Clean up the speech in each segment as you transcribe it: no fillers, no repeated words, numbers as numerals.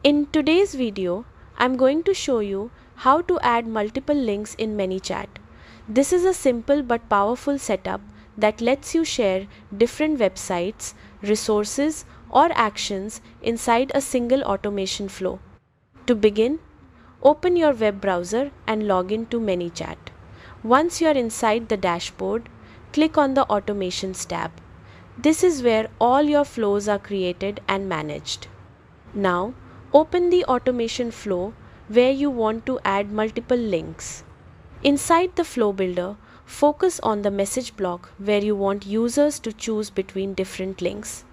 In today's video, I'm going to show you how to add multiple links in Manychat. This is a simple but powerful setup that lets you share different websites, resources, or actions inside a single automation flow. To begin, open your web browser and log in to Manychat. Once you're inside the dashboard, click on the Automations tab. This is where all your flows are created and managed. Now, open the automation flow where you want to add multiple links. Inside the flow builder, focus on the message block where you want users to choose between different links.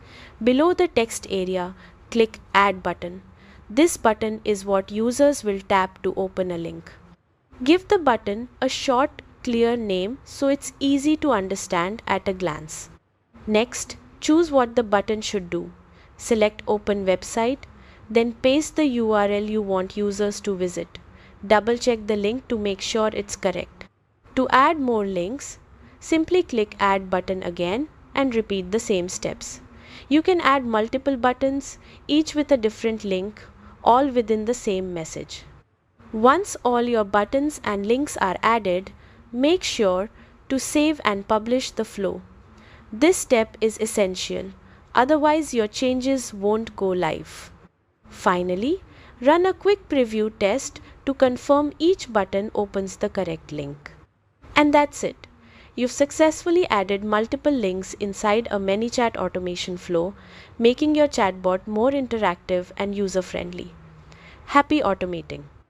Below the text area, click Add button. This button is what users will tap to open a link. Give the button a short, clear name so it's easy to understand at a glance. Next, choose what the button should do. Select Open Website, then paste the URL you want users to visit. Double check the link to make sure it's correct. To add more links, simply click Add button again and repeat the same steps. You can add multiple buttons, each with a different link, all within the same message. Once all your buttons and links are added, make sure to save and publish the flow. This step is essential, otherwise your changes won't go live. Finally, run a quick preview test to confirm each button opens the correct link. And that's it. You've successfully added multiple links inside a Manychat automation flow, making your chatbot more interactive and user-friendly. Happy automating!